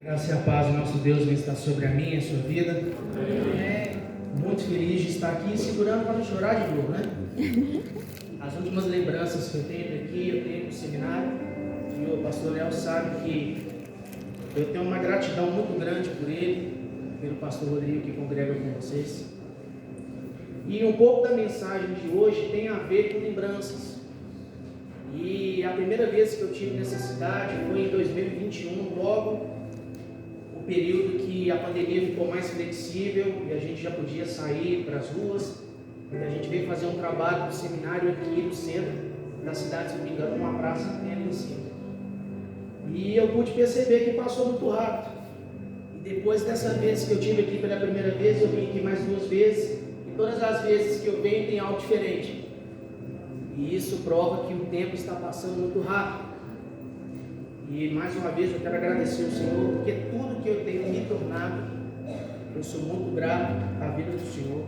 Graça e a paz do nosso Deus vai estar sobre a minha e a sua vida. Amém. Muito feliz de estar aqui, segurando para não chorar de novo, né? As últimas lembranças que eu tenho aqui, eu tenho no seminário, e o pastor Léo sabe que eu tenho uma gratidão muito grande por ele, pelo pastor Rodrigo que congrega com vocês. E um pouco da mensagem de hoje tem a ver com lembranças. E a primeira vez que eu tive nessa cidade foi em 2021, logo o período que a pandemia ficou mais flexível e a gente já podia sair para as ruas. E a gente veio fazer um trabalho no seminário aqui no centro da cidade, se não me engano, numa praça que tem ali em cima. E eu pude perceber que passou muito rápido. E depois dessa vez que eu tive aqui pela primeira vez, eu vim aqui mais 2 vezes. E todas as vezes que eu venho tem algo diferente. E isso prova que o tempo está passando muito rápido. E mais uma vez eu quero agradecer ao Senhor, porque tudo que eu tenho me tornado, eu sou muito grato à vida do Senhor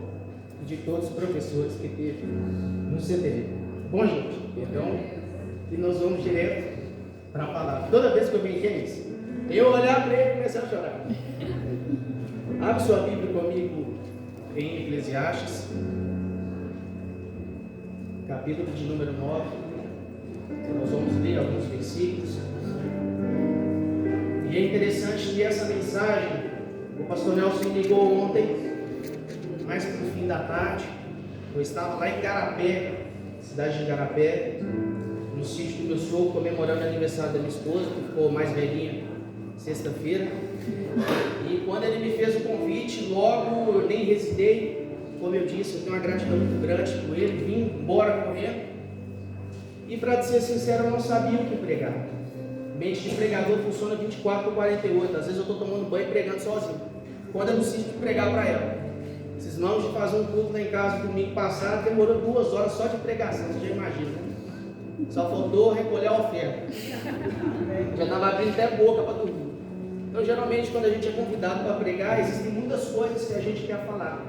e de todos os professores que teve no CTV. Bom, gente, então, e nós vamos direto para a palavra. Toda vez que eu venho aqui é isso. Eu olhar para ele e começar a chorar. Abre sua Bíblia comigo em Eclesiastes, capítulo de número 9. Nós vamos ler alguns versículos. E é interessante que essa mensagem, o pastor Nelson me ligou ontem, mais para o fim da tarde. Eu estava lá em Garapé, cidade de Garapé, no sítio do meu sogro, comemorando o aniversário da minha esposa, que ficou mais velhinha, sexta-feira. E quando ele me fez o convite, logo eu nem hesitei. Como eu disse, eu tenho uma gratidão muito grande por ele, vim embora correndo. E para ser sincero, eu não sabia o que pregar. Mente de pregador funciona 24/48. Às vezes eu estou tomando banho e pregando sozinho. Quando eu não preciso pregar para ela. Esses irmãos de fazer um culto lá em casa domingo passado, demorou 2 horas só de pregação, você já imagina, né? Só faltou recolher a oferta. Já estava abrindo até boca para dormir. Então, geralmente, quando a gente é convidado para pregar, existem muitas coisas que a gente quer falar.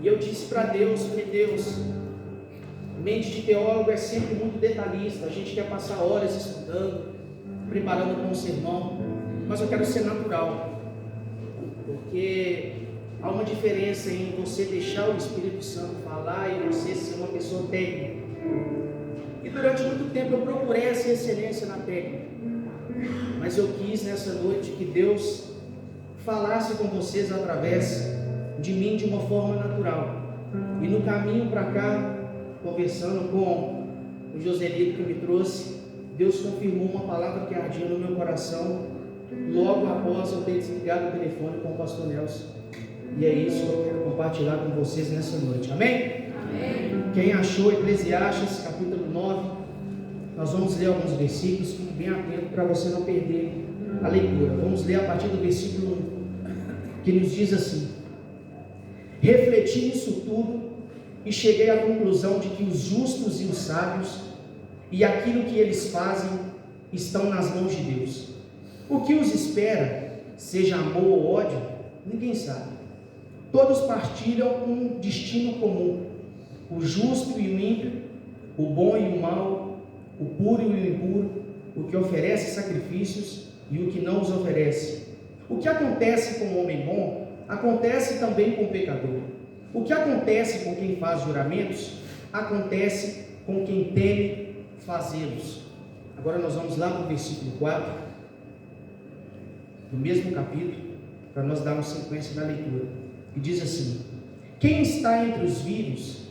E eu disse para Deus, que Deus, mente de teólogo é sempre muito detalhista. A gente quer passar horas estudando, preparando com o sermão, mas eu quero ser natural, porque há uma diferença em você deixar o Espírito Santo falar e você ser uma pessoa técnica. E durante muito tempo eu procurei essa excelência na técnica, mas eu quis nessa noite que Deus falasse com vocês através de mim de uma forma natural. E no caminho para cá, conversando com o Joselito que me trouxe, Deus confirmou uma palavra que ardia no meu coração logo após eu ter desligado o telefone com o pastor Nelson. E é isso que eu quero compartilhar com vocês nessa noite. Amém? Amém. Quem achou Eclesiastes capítulo 9, nós vamos ler alguns versículos, fique bem atento para você não perder a leitura. Vamos ler a partir do versículo 1, que nos diz assim: refleti nisso tudo e cheguei à conclusão de que os justos e os sábios e aquilo que eles fazem estão nas mãos de Deus. O que os espera, seja amor ou ódio, ninguém sabe. Todos partilham um destino comum: o justo e o ímpio, o bom e o mau, o puro e o impuro, o que oferece sacrifícios e o que não os oferece. O que acontece com o homem bom, acontece também com o pecador. O que acontece com quem faz juramentos, acontece com quem teme fazê-los. Agora nós vamos lá para o versículo 4 do mesmo capítulo, para nós darmos sequência na leitura, e diz assim: quem está entre os vivos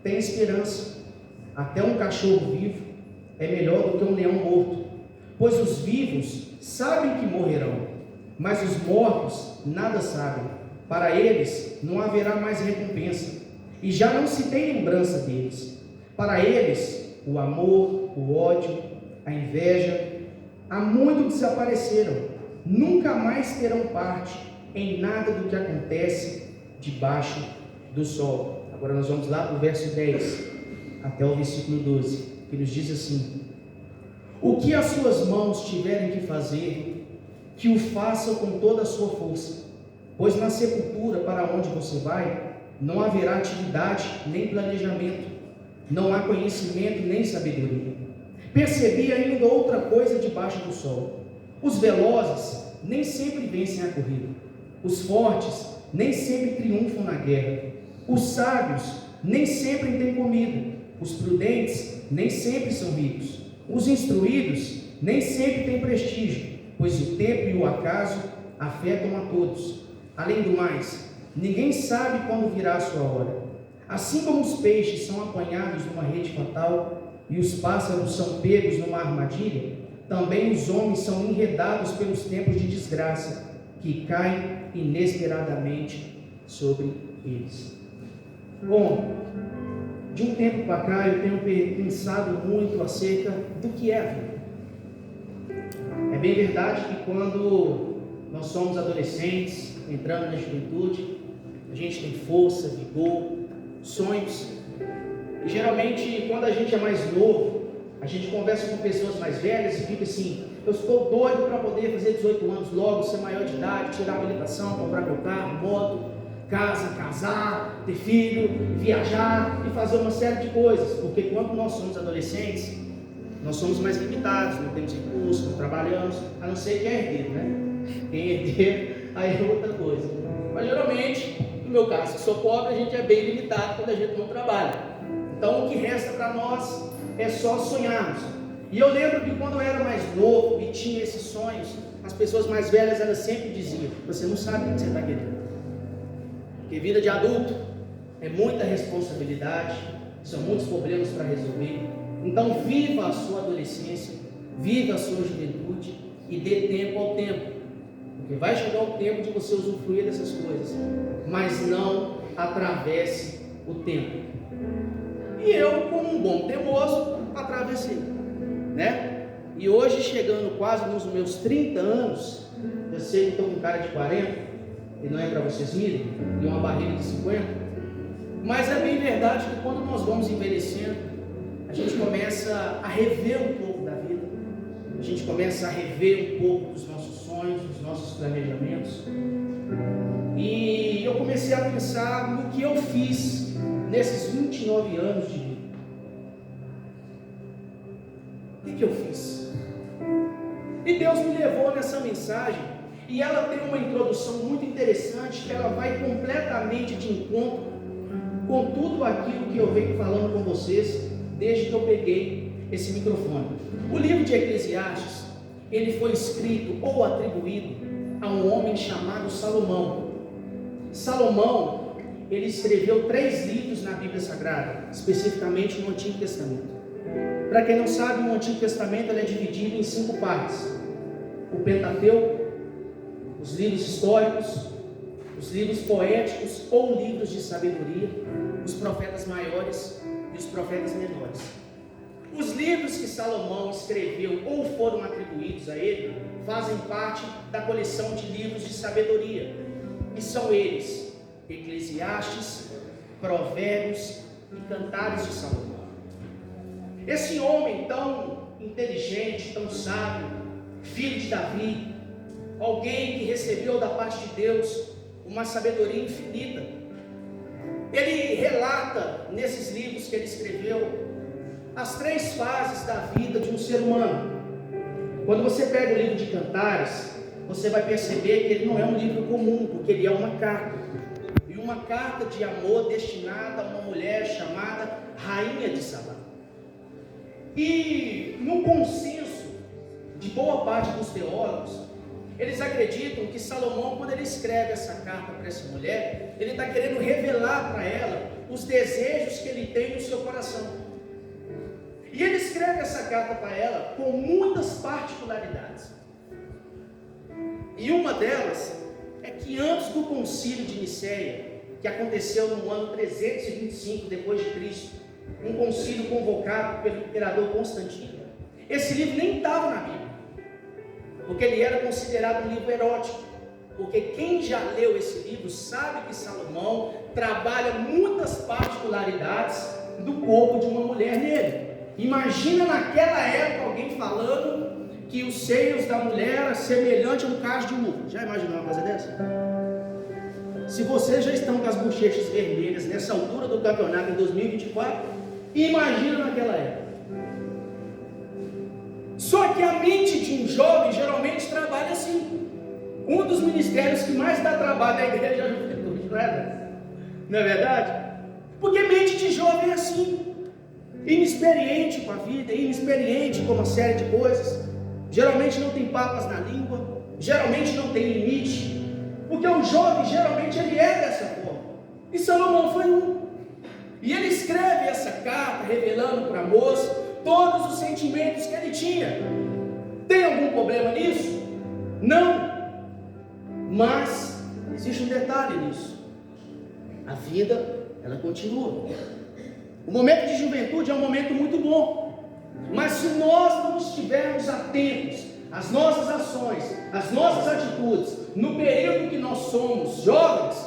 tem esperança, até um cachorro vivo é melhor do que um leão morto, pois os vivos sabem que morrerão, mas os mortos nada sabem. Para eles não haverá mais recompensa, e já não se tem lembrança deles. Para eles o amor, o ódio, a inveja, há muito desapareceram, nunca mais terão parte em nada do que acontece debaixo do sol. Agora nós vamos lá para o verso 10 até o versículo 12, que nos diz assim: o que as suas mãos tiverem que fazer, que o façam com toda a sua força, pois na sepultura para onde você vai, não haverá atividade nem planejamento, não há conhecimento nem sabedoria. Percebi ainda outra coisa debaixo do sol: os velozes nem sempre vencem a corrida. Os fortes nem sempre triunfam na guerra. Os sábios nem sempre têm comida. Os prudentes nem sempre são ricos. Os instruídos nem sempre têm prestígio, pois o tempo e o acaso afetam a todos. Além do mais, ninguém sabe quando virá a sua hora. Assim como os peixes são apanhados numa rede fatal e os pássaros são pegos numa armadilha, também os homens são enredados pelos tempos de desgraça que caem inesperadamente sobre eles. Bom, de um tempo para cá eu tenho pensado muito acerca do que é a vida. É bem verdade que quando nós somos adolescentes, entrando na juventude, a gente tem força, vigor, sonhos. E geralmente, quando a gente é mais novo, a gente conversa com pessoas mais velhas e fica assim: eu estou doido para poder fazer 18 anos logo, ser maior de idade, tirar a habilitação, comprar meu carro, moto, casa, casar, ter filho, viajar e fazer uma série de coisas. Porque quando nós somos adolescentes, nós somos mais limitados, não temos recursos, não trabalhamos, a não ser quem é herdeiro, né? Quem é herdeiro, aí é outra coisa. Mas geralmente, no meu caso, que sou pobre, a gente é bem limitado quando a gente não trabalha. Então o que resta para nós é só sonharmos. E eu lembro que quando eu era mais novo e tinha esses sonhos, as pessoas mais velhas, elas sempre diziam: você não sabe o que você está querendo. Porque vida de adulto é muita responsabilidade, são muitos problemas para resolver. Então viva a sua adolescência, viva a sua juventude e dê tempo ao tempo. Porque vai chegar o tempo de você usufruir dessas coisas, mas não atravesse o tempo. E eu, como um bom teimoso, atravessei, né? E hoje, chegando quase nos meus 30 anos, eu sei que estou com cara de 40, e não é para vocês mirem, e uma barriga de 50, mas é bem verdade que quando nós vamos envelhecendo, a gente começa a rever um pouco da vida, a gente começa a rever um pouco dos nossos sonhos, dos nossos planejamentos. E eu comecei a pensar no que eu fiz nesses 29 anos de vida. O que eu fiz? E Deus me levou nessa mensagem, e ela tem uma introdução muito interessante, que ela vai completamente de encontro com tudo aquilo que eu venho falando com vocês desde que eu peguei esse microfone. O livro de Eclesiastes, ele foi escrito ou atribuído a um homem chamado Salomão. Salomão, ele escreveu 3 livros na Bíblia Sagrada, especificamente no Antigo Testamento. Para quem não sabe, o Antigo Testamento ele é dividido em 5 partes: o Pentateuco, os livros históricos, os livros poéticos ou livros de sabedoria, os profetas maiores e os profetas menores. Os livros que Salomão escreveu ou foram atribuídos a ele fazem parte da coleção de livros de sabedoria, e são eles: Eclesiastes, Provérbios e Cantares de Salomão. Esse homem tão inteligente, tão sábio, filho de Davi, alguém que recebeu da parte de Deus uma sabedoria infinita, ele relata nesses livros que ele escreveu as 3 fases da vida de um ser humano. Quando você pega o livro de Cantares, você vai perceber que ele não é um livro comum, porque ele é uma carta, e uma carta de amor destinada a uma mulher chamada Rainha de Sabá. E no consenso de boa parte dos teólogos, eles acreditam que Salomão, quando ele escreve essa carta para essa mulher, ele está querendo revelar para ela os desejos que ele tem no seu coração. E ele escreve essa carta para ela com muitas particularidades. E uma delas é que antes do concílio de Nicéia, que aconteceu no ano 325 depois de Cristo, um concílio convocado pelo imperador Constantino, esse livro nem estava na Bíblia, porque ele era considerado um livro erótico. Porque quem já leu esse livro sabe que Salomão trabalha muitas particularidades do corpo de uma mulher nele. Imagina naquela época alguém falando que os seios da mulher eram semelhantes a um cacho de uva. Já imaginou uma coisa dessa? Se vocês já estão com as bochechas vermelhas nessa altura do campeonato em 2024, imagina naquela época. Só que a mente de um jovem geralmente trabalha assim. Um dos ministérios que mais dá trabalho na igreja é a juventude, não é verdade? Porque mente de jovem é assim, inexperiente com a vida, inexperiente com uma série de coisas, geralmente não tem papas na língua, geralmente não tem limite, porque o jovem geralmente ele é dessa forma, e Salomão foi um, e ele escreve essa carta revelando para a moça todos os sentimentos que ele tinha. Tem algum problema nisso? Não, mas existe um detalhe nisso, a vida ela continua. O momento de juventude é um momento muito bom, mas se nós não estivermos atentos às nossas ações, às nossas atitudes, no período que nós somos jovens,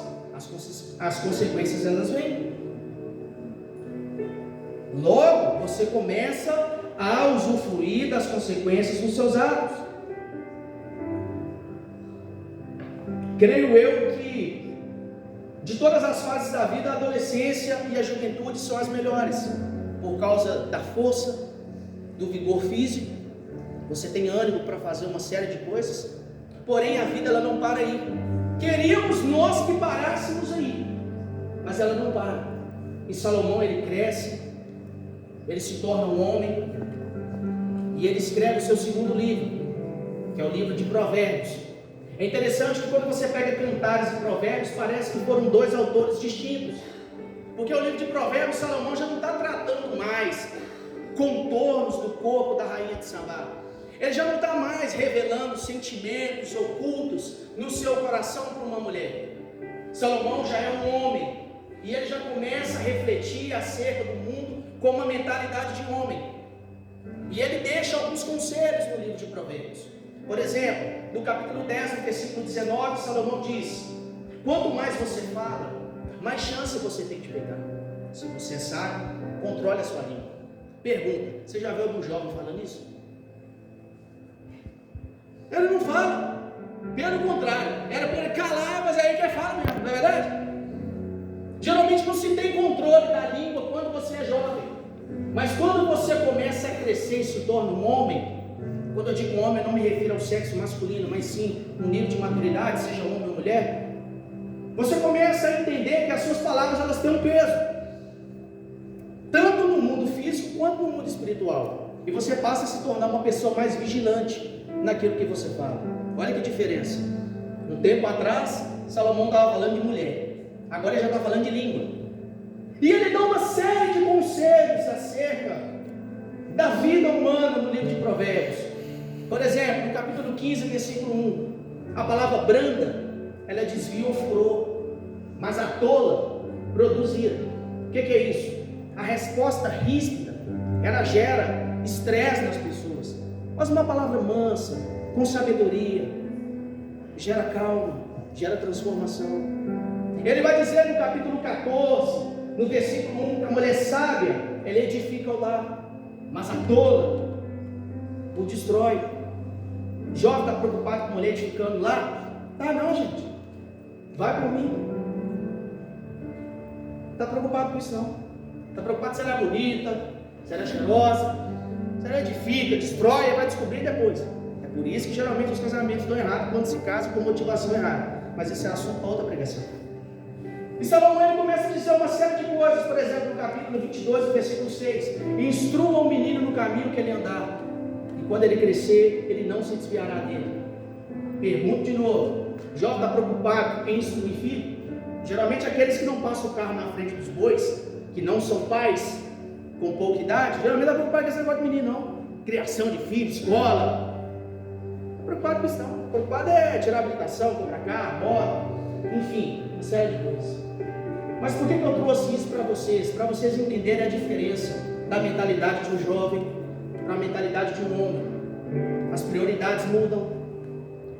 as consequências elas vêm. Logo, você começa a usufruir das consequências dos seus atos. Creio eu que de todas as fases da vida, a adolescência e a juventude são as melhores, por causa da força, do vigor físico. Você tem ânimo para fazer uma série de coisas, porém a vida ela não para aí. Queríamos nós que parássemos aí, mas ela não para. E Salomão ele cresce, ele se torna um homem, e ele escreve o seu segundo livro, que é o livro de Provérbios. É interessante que quando você pega Cantares e Provérbios, parece que foram dois autores distintos, porque o livro de Provérbios, Salomão já não está tratando mais contornos do corpo da rainha de Sabá, ele já não está mais revelando sentimentos ocultos no seu coração para uma mulher. Salomão já é um homem, e ele já começa a refletir acerca do mundo com uma mentalidade de homem, e ele deixa alguns conselhos no livro de Provérbios. Por exemplo, no capítulo 10, no versículo 19, Salomão diz: quanto mais você fala, mais chance você tem de pecar. Se você sabe, controle a sua língua. Pergunta: você já viu algum jovem falando isso? Ele não fala, pelo contrário, era para ele calar, mas aí que fala mesmo, não é verdade? Geralmente não se tem controle da língua quando você é jovem, mas quando você começa a crescer e se torna um homem, quando eu digo homem, eu não me refiro ao sexo masculino, mas sim um nível de maturidade, seja homem ou mulher, você começa a entender que as suas palavras elas têm um peso, tanto no mundo físico quanto no mundo espiritual, e você passa a se tornar uma pessoa mais vigilante naquilo que você fala. Olha que diferença. Um tempo atrás, Salomão estava falando de mulher, agora ele já está falando de língua, e ele dá uma série de conselhos acerca da vida humana no livro de Provérbios. Por exemplo, no capítulo 15, versículo 1, a palavra branda, ela desvia o furor, mas a tola produz ira. O que é isso? A resposta ríspida, ela gera estresse nas pessoas, mas uma palavra mansa, com sabedoria, gera calma, gera transformação. Ele vai dizer no capítulo 14, no versículo 1, que a mulher sábia, ela edifica o lar, mas a tola o destrói. Jovem está preocupado com a mulher edificando lá? Tá não, gente. Vai por mim. Está preocupado com isso não. Está preocupado se ela é bonita, se ela é cheirosa, se ela edifica, destrói, vai descobrir depois. É por isso que geralmente os casamentos dão errado quando se casam com motivação errada. Mas esse é assunto para outra pregação. E Salomão ele começa a dizer uma série de coisas. Por exemplo, no capítulo 22, versículo 6: instrua o menino no caminho que ele andar, e quando ele crescer, ele não se desviará dele. Pergunto de novo: Jó está preocupado em instruir filho? Geralmente aqueles que não passam o carro na frente dos bois, que não são pais com pouca idade, geralmente não está preocupado com esse negócio de menino não. Criação de filho, escola, não está preocupado com isso não. Preocupado é tirar a habilitação, comprar carro, moto, enfim, uma série de coisas. Mas por que eu trouxe isso para vocês? Para vocês entenderem a diferença da mentalidade de um jovem para a mentalidade de um homem. As prioridades mudam,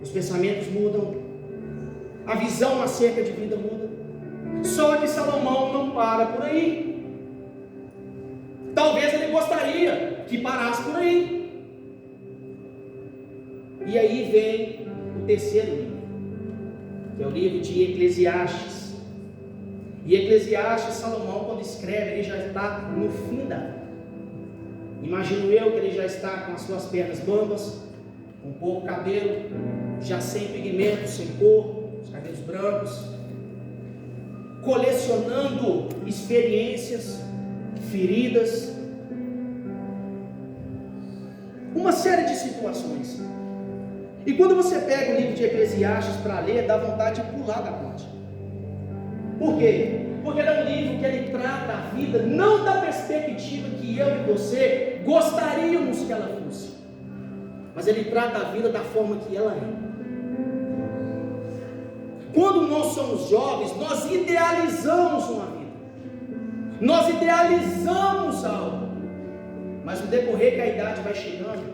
os pensamentos mudam, a visão acerca de vida muda. Só que Salomão não para por aí. Talvez ele gostaria que parasse por aí. E aí vem o terceiro livro, que é o livro de Eclesiastes. E Eclesiastes, Salomão, quando escreve, ele já está no fim da vida. Imagino eu que ele já está com as suas pernas bambas, com pouco cabelo, já sem pigmento, sem cor, os cabelos brancos, colecionando experiências, feridas, uma série de situações. E quando você pega o livro de Eclesiastes para ler, dá vontade de pular da ponte. Por quê? Porque é um livro que ele trata a vida não da perspectiva que eu e você gostaríamos que ela fosse, mas ele trata a vida da forma que ela é. Quando nós somos jovens, nós idealizamos uma vida, nós idealizamos algo, mas no decorrer que a idade vai chegando,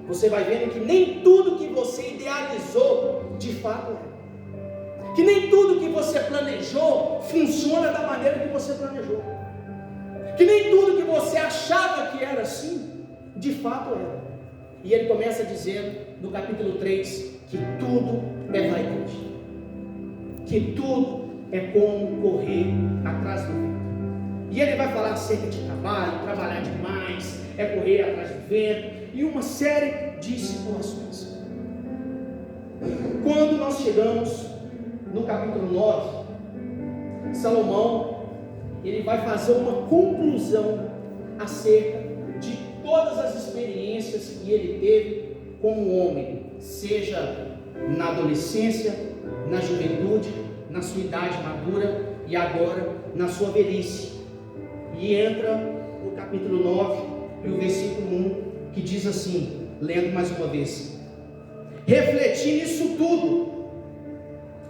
você vai vendo que nem tudo que você idealizou de fato é, que nem tudo que você planejou funciona da maneira que você planejou, que nem tudo que você achava que era assim de fato era. E ele começa dizendo no capítulo 3 que tudo é vaidade, que tudo é como correr atrás do vento. E ele vai falar acerca de trabalho, trabalhar demais, é correr atrás do vento, e uma série de situações. Quando nós chegamos no capítulo 9, Salomão, ele vai fazer uma conclusão acerca de todas as experiências que ele teve como homem, seja na adolescência, na juventude, na sua idade madura e agora na sua velhice. E entra o capítulo 9 e o versículo 1, que diz assim, lendo mais uma vez: refleti nisso tudo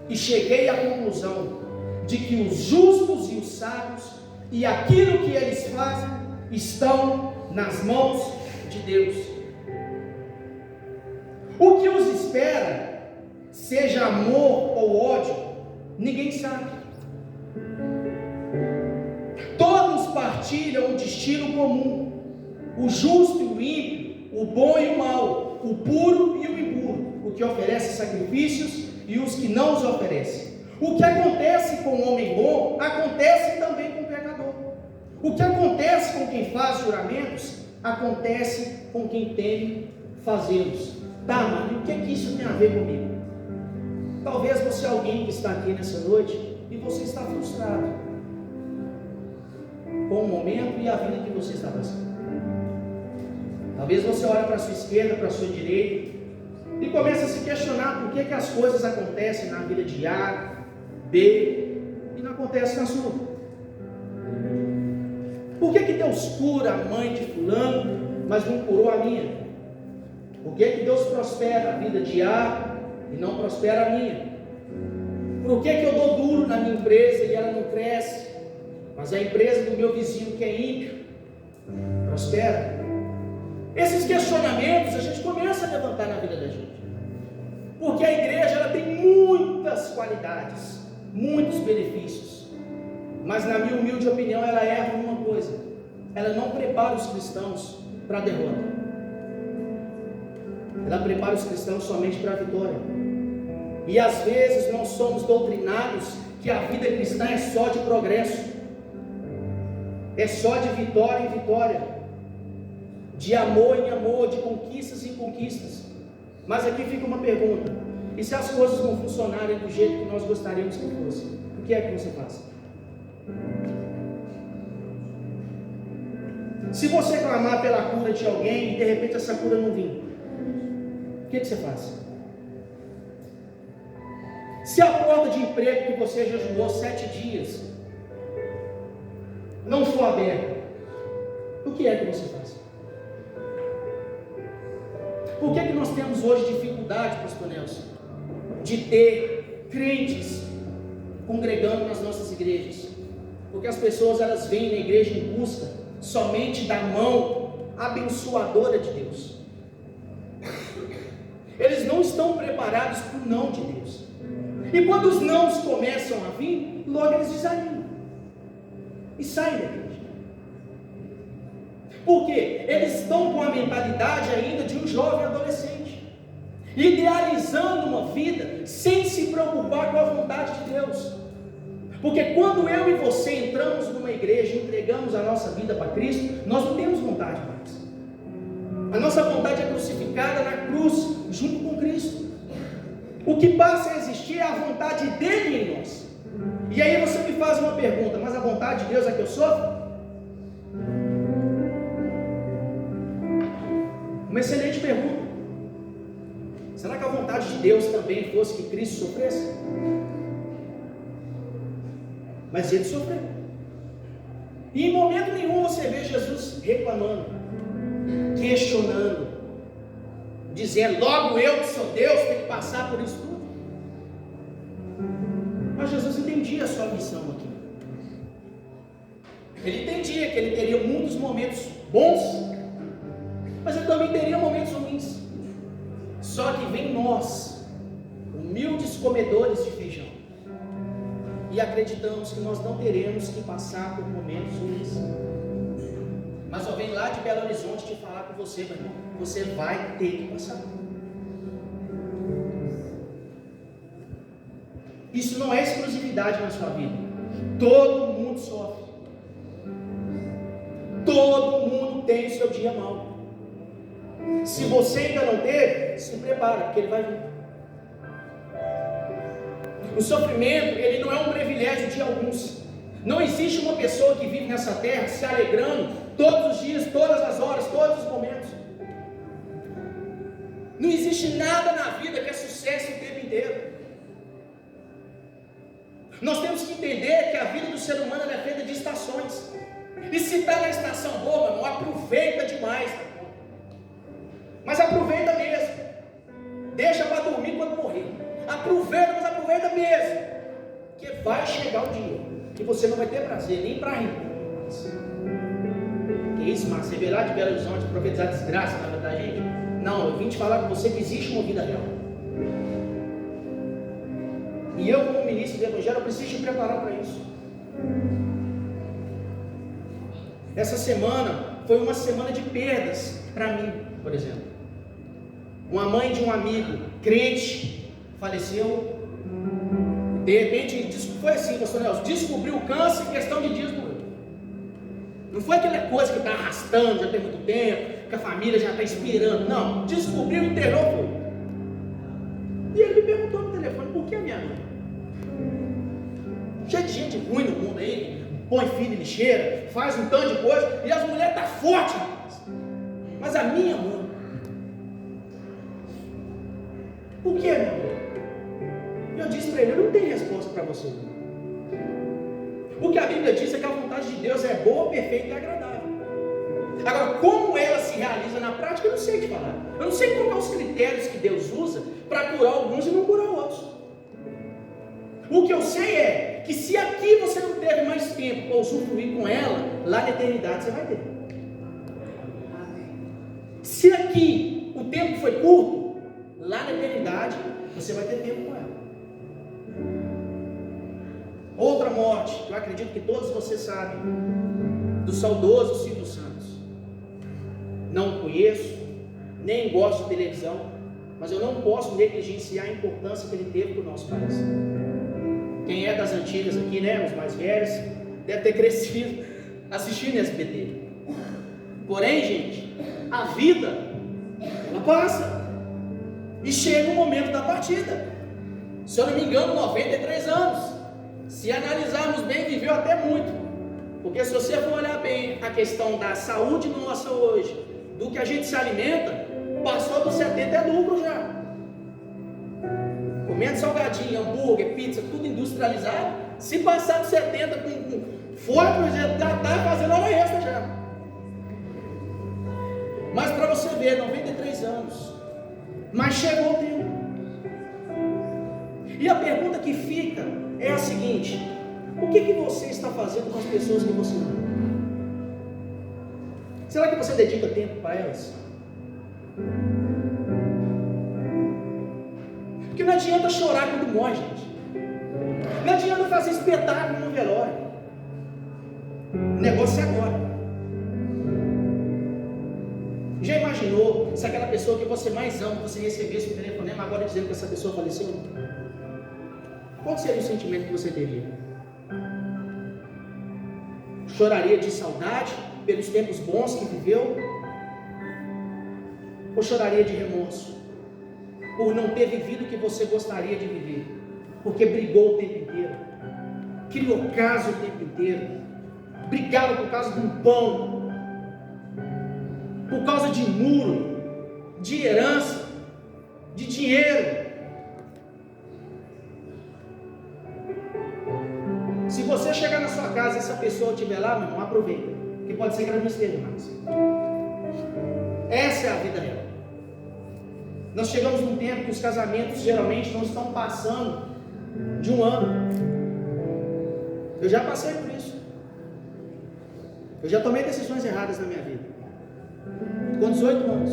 e cheguei à conclusão de que os justos e os sábios e aquilo que eles fazem estão nas mãos de Deus. O que os espera, seja amor ou ódio, ninguém sabe. Todos partilham um destino comum, o justo e o ímpio, o bom e o mau, o puro e o impuro, o que oferece sacrifícios e os que não os oferecem. O que acontece com o homem bom, acontece também com o pecador. O que acontece com quem faz juramentos, acontece com quem teme fazê-los. Tá, mano, e o que é que isso tem a ver comigo? Talvez você é alguém que está aqui nessa noite e você está frustrado com o momento e a vida que você está passando. Talvez você olhe para a sua esquerda, para a sua direita e comece a se questionar por que as coisas acontecem na vida de A, B e não acontecem na sua. Por que Deus cura a mãe de fulano, mas não curou a minha? Por que Deus prospera a vida de A e não prospera a minha? Por que eu dou duro na minha empresa e ela não cresce, mas a empresa do meu vizinho que é ímpio prospera? Esses questionamentos a gente começa a levantar na vida da gente, porque a igreja ela tem muitas qualidades, muitos benefícios, mas na minha humilde opinião ela erra uma coisa: ela não prepara os cristãos para a derrota, ela prepara os cristãos somente para a vitória. E às vezes nós somos doutrinados que a vida cristã é só de progresso, é só de vitória em vitória, de amor em amor, de conquistas em conquistas. Mas aqui fica uma pergunta: e se as coisas não funcionarem do jeito que nós gostaríamos que fosse, o que é que você faz? Se você clamar pela cura de alguém e de repente essa cura não vir, o que você faz? Se a porta de emprego que você jejuou 7 dias não for aberta, o que é que você faz? Por que nós temos hoje dificuldade, pastor Nelson, de ter crentes congregando nas nossas igrejas? Porque as pessoas elas vêm na igreja em busca somente da mão abençoadora de Deus. Eles não estão preparados para o não de Deus. E quando os nãos começam a vir, logo eles desanimam e saem da igreja. Por quê? Eles estão com a mentalidade ainda de um jovem adolescente, idealizando uma vida sem se preocupar com a vontade de Deus. Porque quando eu e você entramos numa igreja e entregamos a nossa vida para Cristo, nós não temos vontade mais. A nossa vontade é crucificada na cruz junto com Cristo. O que passa a existir é a vontade dele em nós. E aí você me faz uma pergunta: mas a vontade de Deus é que eu sofro? Uma excelente pergunta. Será que a vontade de Deus também fosse que Cristo sofresse? Mas ele sofreu. E em momento nenhum você vê Jesus reclamando, questionando, dizendo: logo eu que sou Deus tenho que passar por isso tudo. Mas Jesus entendia a sua missão aqui. Ele entendia que ele teria muitos momentos bons, mas ele também teria momentos ruins. Só que vem nós, humildes comedores de feijão, e acreditamos que nós não teremos que passar por momentos ruins. Mas eu venho lá de Belo Horizonte te falar com você, meu irmão, você vai ter que passar. Isso não é exclusividade na sua vida. Todo mundo sofre. Todo mundo tem o seu dia mau. Se você ainda não teve, se prepara, porque ele vai vir. O sofrimento, ele não é um privilégio de alguns. Não existe uma pessoa que vive nessa terra se alegrando todos os dias, todas as horas, todos os momentos. Não existe nada na vida que é sucesso o tempo inteiro. Nós temos que entender que a vida do ser humano é feita de estações. E se está na estação boa, meu irmão, aproveita demais. Mas aproveita mesmo. Deixa para dormir quando morrer. Aproveita, mas aproveita mesmo. Porque vai chegar o dia que você não vai ter prazer nem para rir. Que isso, Márcio? Você veio lá de Belo Horizonte profetizar desgraça na vida da gente? Não, eu vim te falar com você que existe uma vida real. E eu, como ministro do Evangelho, eu preciso te preparar para isso. Essa semana foi uma semana de perdas para mim, por exemplo. Uma mãe de um amigo crente faleceu. De repente, foi assim, pastor Nelson, descobriu o câncer em questão de dias morreu. Não foi aquela coisa que está arrastando já tem muito tempo, que a família já está esperando. Não, descobriu, internou, foi. E ele me perguntou no telefone: por que a minha mãe? Cheio de gente ruim no mundo aí, põe filho em lixeira, faz um tanto de coisa, e as mulheres estão fortes, rapaz. Mas a minha mãe, por que, meu amor? Eu disse para ele: eu não tenho resposta para você. O que a Bíblia diz é que a vontade de Deus é boa, perfeita e agradável. Agora, como ela se realiza na prática, eu não sei te falar. Eu não sei qual são os critérios que Deus usa para curar alguns e não curar outros. O que eu sei é que se aqui você não teve mais tempo para usufruir com ela, lá na eternidade você vai ter. Se aqui o tempo foi curto, lá na eternidade você vai ter tempo com ela. Outra morte, que eu acredito que todos vocês sabem, do saudoso Silvio Santos. Não conheço, nem gosto de televisão, mas eu não posso negligenciar a importância que ele teve para o nosso país. Quem é das antigas aqui, né, os mais velhos, deve ter crescido assistindo SBT. Porém, gente, a vida, ela passa. E chega o momento da partida. Se eu não me engano, 93 anos. Se analisarmos bem, viveu até muito. Porque se você for olhar bem a questão da saúde nossa hoje, do que a gente se alimenta, passou dos 70 é lucro já. Comendo salgadinho, hambúrguer, pizza, tudo industrializado. Se passar dos 70 com fora, por exemplo, já está fazendo hora extra já. Mas para você ver, 93 anos. Mas chegou o tempo. E a pergunta que fica é a seguinte: o que você está fazendo com as pessoas que você ama? Será que você dedica tempo para elas? Porque não adianta chorar quando morre, gente. Não adianta fazer espetáculo no velório. O negócio é agora. Já imaginou se aquela pessoa que você mais ama, você recebesse um telefonema agora dizendo que essa pessoa faleceu? Qual seria o sentimento que você teria? Choraria de saudade pelos tempos bons que viveu? Ou choraria de remorso? por não ter vivido o que você gostaria de viver, porque brigou o tempo inteiro, criou caso o tempo inteiro, brigava por causa de um pão, por causa de muro, de herança, de dinheiro. Se você chegar na sua casa e essa pessoa estiver lá, meu irmão, aproveita, porque pode ser que ela não esteja mais. Essa é a vida real. Nós chegamos num tempo que os casamentos geralmente não estão passando de um ano. Eu já passei por isso. Eu já tomei decisões erradas na minha vida, com 18 anos,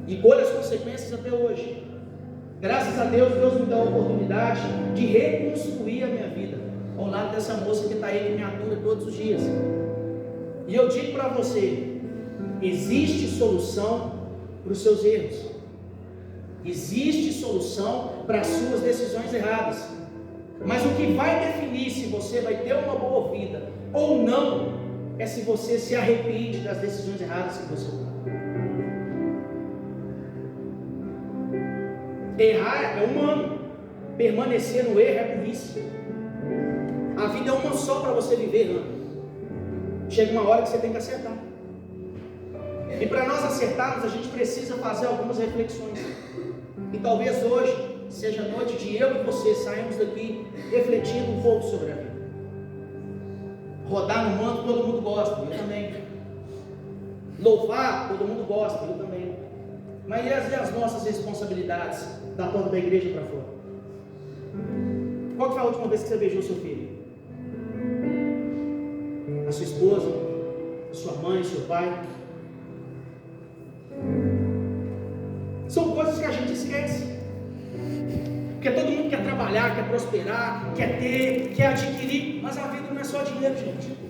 e colho as consequências até hoje. Graças a Deus, Deus me deu a oportunidade de reconstruir a minha vida ao lado dessa moça que está aí que me atura todos os dias. E eu digo para você, existe solução para os seus erros, existe solução para as suas decisões erradas, mas o que vai definir se você vai ter uma boa vida ou não, é se você se arrepende das decisões erradas que você tomou. Errar é humano, permanecer no erro é burrice. A vida é uma só para você viver, não? Chega uma hora que você tem que acertar. E para nós acertarmos, a gente precisa fazer algumas reflexões. E talvez hoje seja a noite de eu e você sairmos daqui refletindo um pouco sobre a vida. Rodar no manto todo mundo gosta, eu também. Louvar todo mundo gosta, eu também. Mas e as nossas responsabilidades da porta da igreja para fora? Qual que foi a última vez que você beijou seu filho? A sua esposa? A sua mãe? Seu pai? São coisas que a gente esquece. Porque todo mundo quer trabalhar, quer prosperar, quer ter, quer adquirir. Mas a vida não é só dinheiro, gente.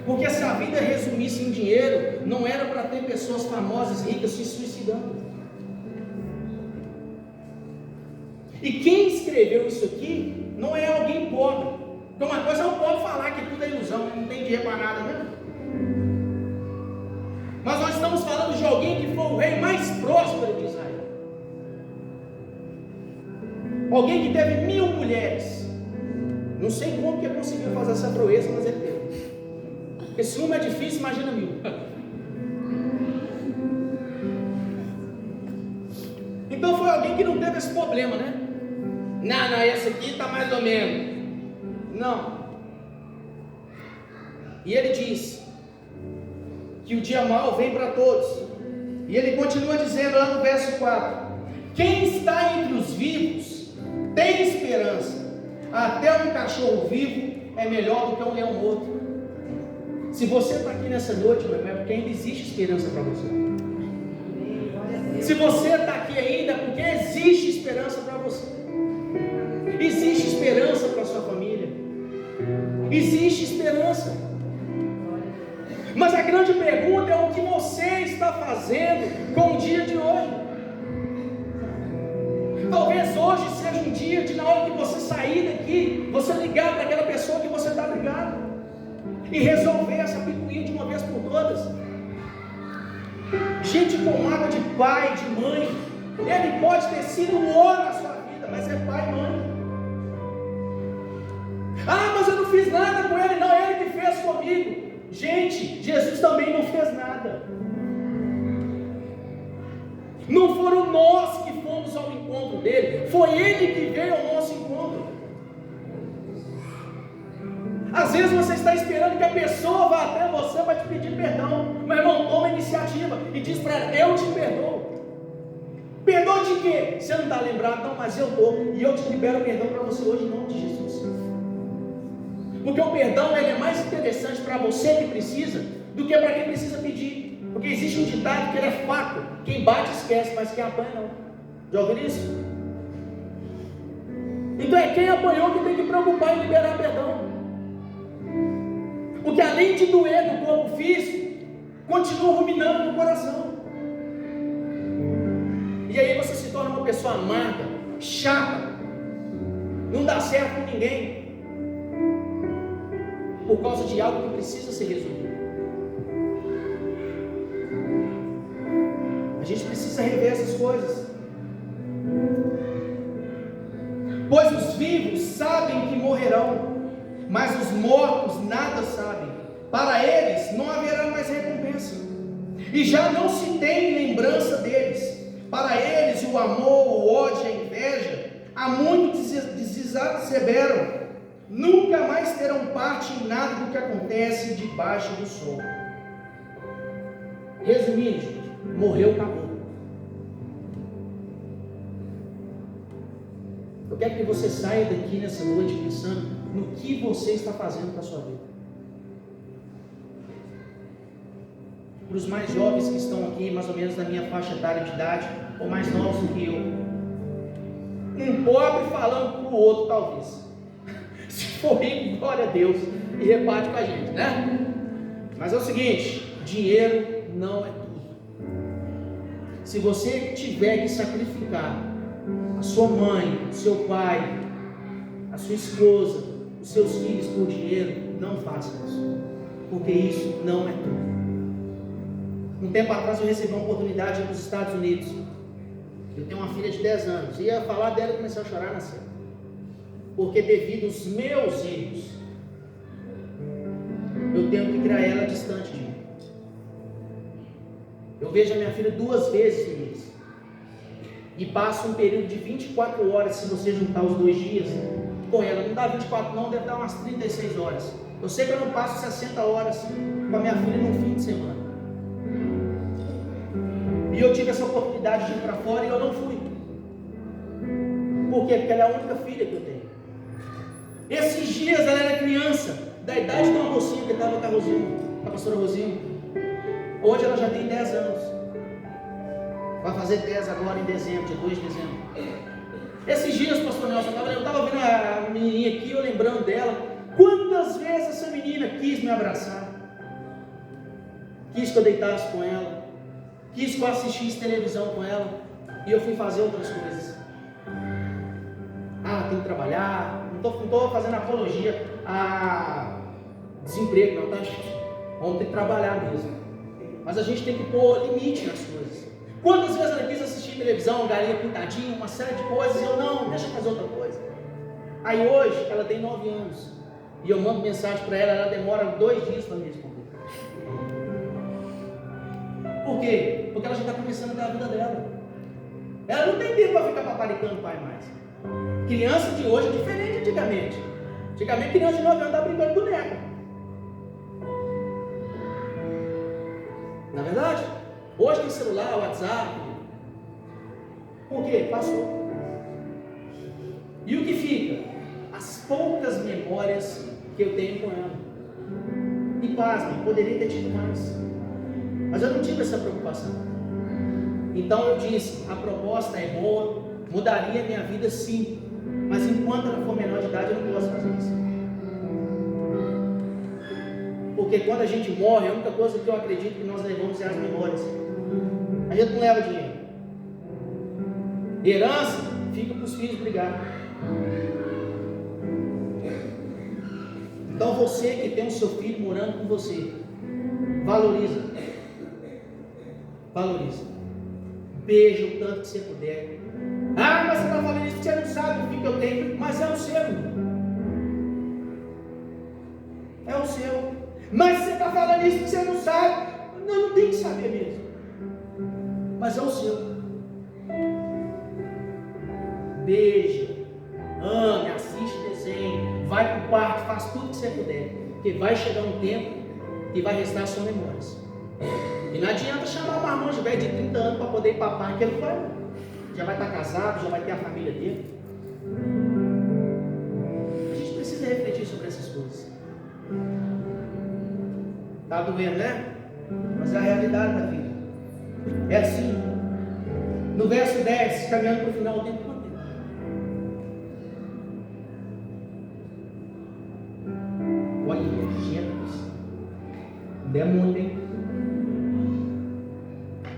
Porque se a vida resumisse em dinheiro, não era para ter pessoas famosas, ricas, se suicidando. E quem escreveu isso aqui não é alguém pobre. Porque uma coisa é o pobre falar que tudo é ilusão, não tem dinheiro para nada mesmo. Mas nós estamos falando de alguém que foi o rei mais próspero de Israel. Alguém que teve 1000 mulheres. Não sei como que ele conseguiu fazer essa proeza, mas ele teve. Porque se uma é difícil, imagina 1000. Então foi alguém que não teve esse problema, né? Não, esse aqui está mais ou menos. Não. E ele diz que o dia mau vem para todos. E ele continua dizendo lá no verso 4: quem está entre os vivos tem esperança. Até um cachorro vivo é melhor do que um leão morto. Se você está aqui nessa noite, meu irmão, é porque ainda existe esperança para você. Se você está aqui ainda, é porque existe esperança para você. Existe esperança para a sua família. Existe esperança. Mas a grande pergunta é o que você está fazendo com o dia de hoje. Talvez hoje seja um dia de, na hora que você sair daqui, você ligar para aquela pessoa que você está ligado e resolver essa picuinha de uma vez por todas. Gente com mágoa de pai, de mãe, ele pode ter sido um homem na sua vida, mas é pai e mãe. Ah, mas eu não fiz nada com ele. Não, ele que fez comigo. Gente, Jesus também não fez nada. Não foram nós que fomos ao encontro dele, foi ele que veio ao nosso encontro. Às vezes você está esperando que a pessoa vá até você para te pedir perdão. Meu irmão, toma a iniciativa e diz para ela: eu te perdoo. Perdão de quê? Você não está lembrado? Não, mas eu estou. E eu te libero perdão para você hoje em nome de Jesus. Porque o perdão ele é mais interessante para você que precisa do que para quem precisa pedir. Porque existe um ditado que ele é fato: quem bate esquece, mas quem apanha não. Já ouviram isso? Então é quem apanhou que tem que preocupar em liberar perdão. Porque além de doer no corpo físico, continua ruminando no coração. E aí você se torna uma pessoa amarga, chata, não dá certo com ninguém, por causa de algo que precisa ser resolvido. precisa rever essas coisas. Pois os vivos sabem que morrerão, mas os mortos nada sabem. Para eles não haverá mais recompensa, e já não se tem lembrança deles. Para eles o amor, o ódio e a inveja há muito desaceberam. Nunca mais terão parte em nada do que acontece debaixo do sol. Resumindo, morreu, acabou. Eu quero que você saia daqui nessa noite pensando no que você está fazendo com a sua vida. Para os mais jovens que estão aqui, mais ou menos na minha faixa etária de idade, ou mais novos do que eu, um pobre falando para o outro, talvez. Se for rico, glória a Deus, e reparte com a gente, né? Mas é o seguinte: dinheiro não é tudo. Se você tiver que sacrificar a sua mãe, o seu pai, a sua esposa, os seus filhos por dinheiro, não faça isso, porque isso não é tudo. Um tempo atrás eu recebi uma oportunidade nos Estados Unidos. Eu tenho uma filha de 10 anos, ia falar dela e comecei a chorar na cena, porque devido aos meus erros, eu tenho que criar ela distante de mim. Eu vejo a minha filha 2 vezes no mês, e passo um período de 24 horas, se você juntar os 2 dias, com ela. Não dá 24 não, deve dar umas 36 horas. Eu sei que eu não passo 60 horas com a minha filha no fim de semana. E eu tive essa oportunidade de ir para fora e eu não fui. Por quê? Porque ela é a única filha que eu tenho. Esses dias ela era criança, da idade de uma mocinha que estava com a Rosinha, com a pastora Rosinha. Hoje ela já tem 10 anos. Vai fazer 10 agora em dezembro, dia 2 de dezembro. Esses dias, pastor Nelson, eu estava vendo a menininha aqui, eu lembrando dela. Quantas vezes essa menina quis me abraçar, quis que eu deitasse com ela, quis que eu assistisse televisão com ela, e eu fui fazer outras coisas. Tenho que trabalhar, não estou fazendo apologia a desemprego, não, tá? Vamos ter que trabalhar mesmo. Mas a gente tem que pôr limite nas coisas. Quantas vezes ela quis assistir televisão, galinha pintadinha, uma série de coisas, e eu não, deixa eu fazer outra coisa. Aí hoje, ela tem 9 anos, e eu mando mensagem para ela, ela demora 2 dias para me responder. Por quê? Porque ela já está começando a ter a vida dela. Ela não tem tempo para ficar paparicando o pai mais. Criança de hoje é diferente de antigamente. Antigamente, criança de 9 anos estava brincando de boneca. Na verdade, hoje tem celular, WhatsApp. Por quê? Passou. E o que fica? As poucas memórias que eu tenho com ela. E pasmem, poderia ter tido mais. Mas eu não tive essa preocupação. Então eu disse, a proposta é boa, mudaria minha vida sim. Mas enquanto ela for menor de idade, eu não posso fazer isso. Porque quando a gente morre, a única coisa que eu acredito que nós levamos é as memórias. A gente não leva dinheiro. Herança fica para os filhos brigar. Então você que tem o seu filho morando com você, valoriza. Valoriza. Beija o tanto que você puder. Mas você está falando isso, você não sabe o que eu tenho. Mas é o seu. É o seu. Mas você está falando isso que você não sabe. Não tem que saber mesmo. Mas é o seu. Beija, ame, assiste desenho, vai para o parque, faz tudo que você puder. Porque vai chegar um tempo que vai restar só memórias. E não adianta chamar um marmanjo velho de 30 anos para poder ir para o parque, ele não vai. Já vai estar casado, já vai ter a família dele. A gente precisa refletir sobre essas coisas. Está doendo, né? Mas é a realidade da vida. É assim. No verso 10, caminhando para o final, o tempo quanto tempo? Olha, Jesus. Não é muito, hein?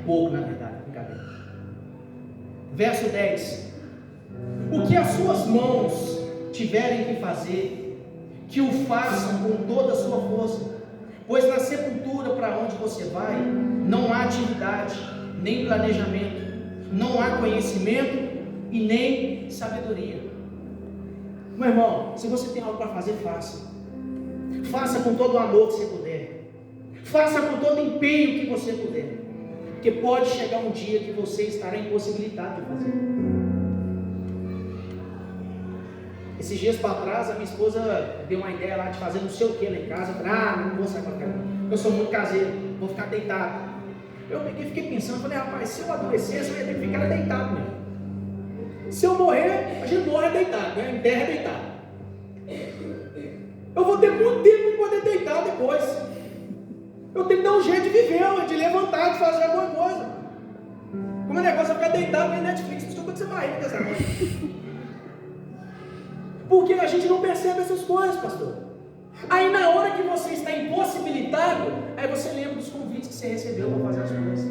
Pouco, na verdade, brincadeira. Verso 10. O que as suas mãos tiverem que fazer, que o façam com toda a sua força, pois na sepultura para onde você vai, não há atividade, nem planejamento, não há conhecimento e nem sabedoria. Meu irmão, se você tem algo para fazer, faça. Faça com todo o amor que você puder. Faça com todo o empenho que você puder. Porque pode chegar um dia que você estará impossibilitado de fazer. Esses dias para trás, a minha esposa deu uma ideia lá de fazer não sei o que lá em casa. Eu falei, não vou sair para cá. Eu sou muito caseiro, vou ficar deitado. Eu fiquei pensando, falei, rapaz, se eu adoecesse, eu ia ter que ficar deitado mesmo. Se eu morrer, a gente morre deitado, né? Enterra deitado. Eu vou ter muito tempo para poder deitar depois. Eu tenho que dar um jeito de viver, de levantar, de fazer alguma coisa. Como é negócio é ficar deitado na Netflix, não sei quando você vai rir dessa coisa. Porque a gente não percebe essas coisas, pastor. Aí na hora que você está impossibilitado, aí você lembra dos convites que você recebeu para fazer as coisas.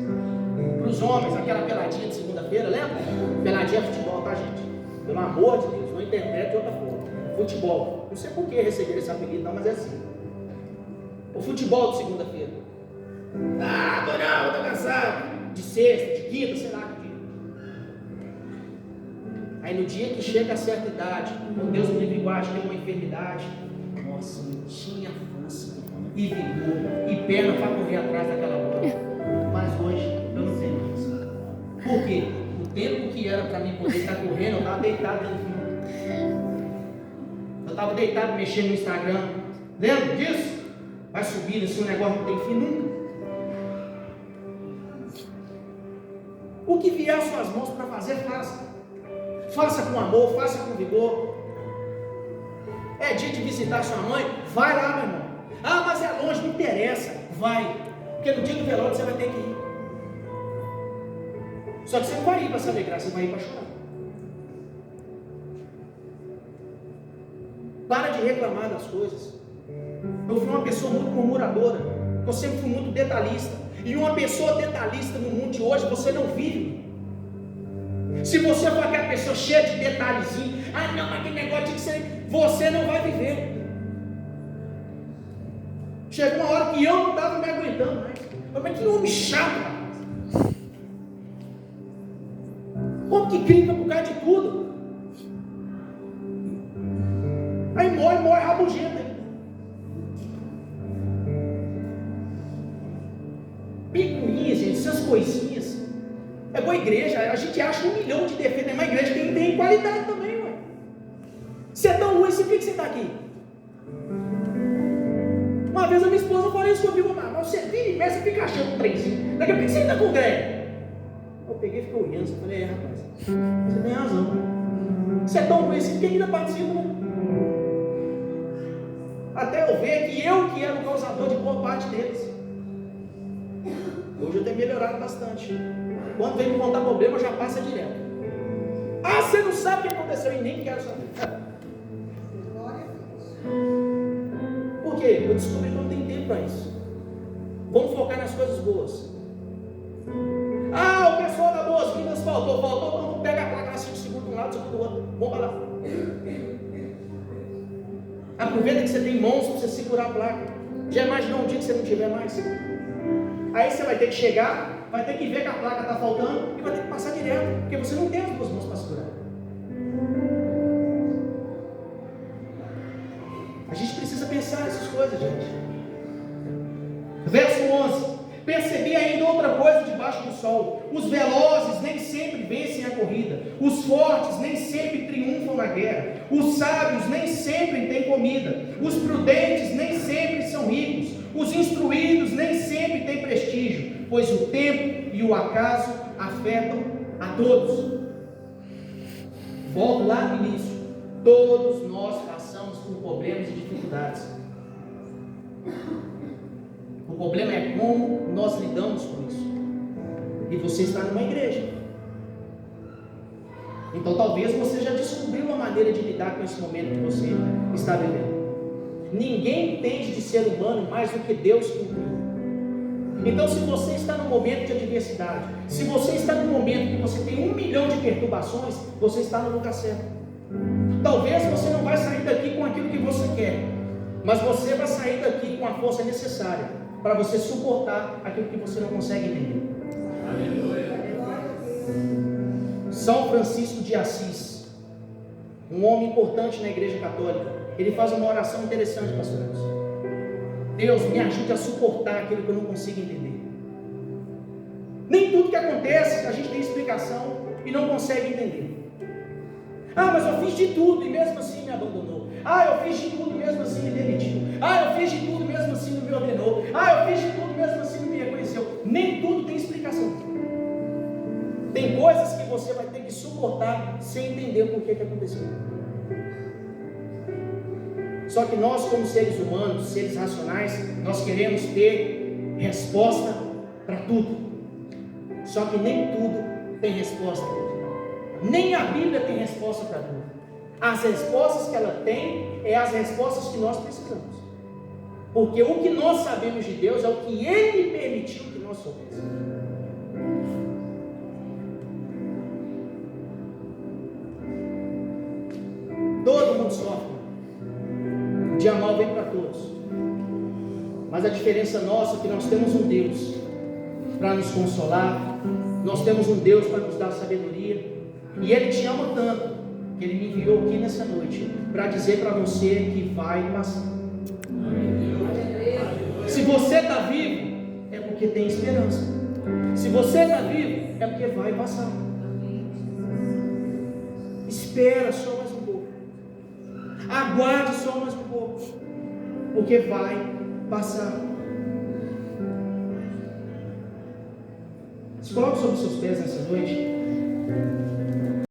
Para os homens, aquela peladinha de segunda-feira, lembra? Peladinha é futebol, tá, gente? Pelo amor de Deus, não internet de outra forma. Futebol. Não sei por que receberam esse apelido, não, mas é assim. O futebol de segunda-feira. Tô cansado. De sexta, de quinta, sei lá que dia. Aí no dia que chega a certa idade, com Deus me livre e guarde, tem uma enfermidade. Nossa, não tinha força e vigor e perna para correr atrás daquela bola. Mas hoje eu não tenho mais. Por quê? O tempo que era para mim poder estar correndo, eu estava deitado dentro do filme. Eu estava deitado mexendo no Instagram. Lembra disso? Vai subir, esse negócio não tem fim nunca. O que vier às suas mãos para fazer, faça. Faça com amor, faça com vigor. É dia de visitar sua mãe? Vai lá, meu irmão. Mas é longe, não interessa. Vai. Porque no dia do velório você vai ter que ir. Só que você não vai ir para se alegrar, você vai ir para chorar. Para de reclamar das coisas. Eu fui uma pessoa muito murmuradora. Eu sempre fui muito detalhista. E uma pessoa detalhista no mundo de hoje, você não vive. Se você for aquela pessoa cheia de detalhezinho, não, mas que negócio de que você não vai viver. Chegou uma hora que eu não estava me aguentando mais. Mas que homem chato, rapaz. Como que grita por causa de tudo? Aí morre rabugento. Picuinhas, gente, essas coisinhas. É boa igreja, a gente acha 1 milhão de defeitos, mas a igreja tem qualidade também, ué. Se é tão ruim, por que você está aqui? Uma vez a minha esposa falou isso comigo, mas você vira e mexe, você fica achando um trenzinho. Daqui a pouco você está com greve. Eu peguei e fiquei olhando, eu falei, rapaz, você tem razão. Se é tão ruim assim, por que ainda participa, né? Até eu ver que eu que era o causador de boa parte deles. Hoje eu tenho melhorado bastante. Quando vem me contar problema, já passa direto. Você não sabe o que aconteceu e nem quero saber. Por quê? Eu descobri que não tem tempo para isso. Vamos focar nas coisas boas. O pessoal da Boas-Vindas faltou, então pega a placa lá 5 segundos de um lado, 5 do outro. Vamos para lá. Aproveita que você tem mãos para você segurar a placa. Já imaginou um dia que você não tiver mais? Aí você vai ter que chegar, vai ter que ver que a placa está faltando e vai ter que passar direto, porque você não tem as duas mãos para segurar. A gente precisa pensar nessas coisas, gente. Verso 11. Percebi ainda outra coisa debaixo do sol. Os velozes nem sempre vencem a corrida. Os fortes nem sempre triunfam na guerra. Os sábios nem sempre têm comida. Os prudentes nem sempre são ricos. Os instruídos nem sempre têm prestígio. Pois o tempo e o acaso afetam a todos. Volto lá no início. Todos nós passamos por problemas e dificuldades. O problema é como nós lidamos com isso. E você está numa igreja. Então talvez você já descobriu uma maneira de lidar com esse momento que você está vivendo. Ninguém entende de ser humano mais do que Deus que o criou. Então se você está num momento de adversidade, se você está num momento que você tem 1 milhão de perturbações, você está no lugar certo. Talvez você não vai sair daqui com aquilo que você quer, mas você vai sair daqui com a força necessária para você suportar aquilo que você não consegue entender. Aleluia. São Francisco de Assis, um homem importante na Igreja Católica, ele faz uma oração interessante, pastor Nelson. Deus, me ajude a suportar aquilo que eu não consigo entender. Nem tudo que acontece a gente tem explicação e não consegue entender. Ah, mas eu fiz de tudo e mesmo assim me abandonou. Ah, eu fiz de tudo e mesmo assim me demitiu. Ah, eu fiz de tudo e mesmo assim não me ordenou. Ah, eu fiz de tudo e mesmo assim não me reconheceu. Nem tudo tem explicação. Tem coisas que você vai ter que suportar sem entender o porquê que aconteceu. Só que nós, como seres humanos, seres racionais, nós queremos ter resposta para tudo. Só que nem tudo tem resposta. Nem a Bíblia tem resposta para tudo. As respostas que ela tem é as respostas que nós precisamos. Porque o que nós sabemos de Deus é o que Ele permitiu que nós soubéssemos. Todo mundo sofre. O dia mal vem para todos. Mas a diferença nossa é que nós temos um Deus para nos consolar. Nós temos um Deus para nos dar sabedoria. E Ele te ama tanto que Ele me enviou aqui nessa noite para dizer para você que vai passar. Se você está vivo, é porque tem esperança. Se você está vivo, é porque vai passar. Espera só mais um pouco. Aguarde só mais um pouco, porque vai passar. Se coloque sobre os seus pés nessa noite.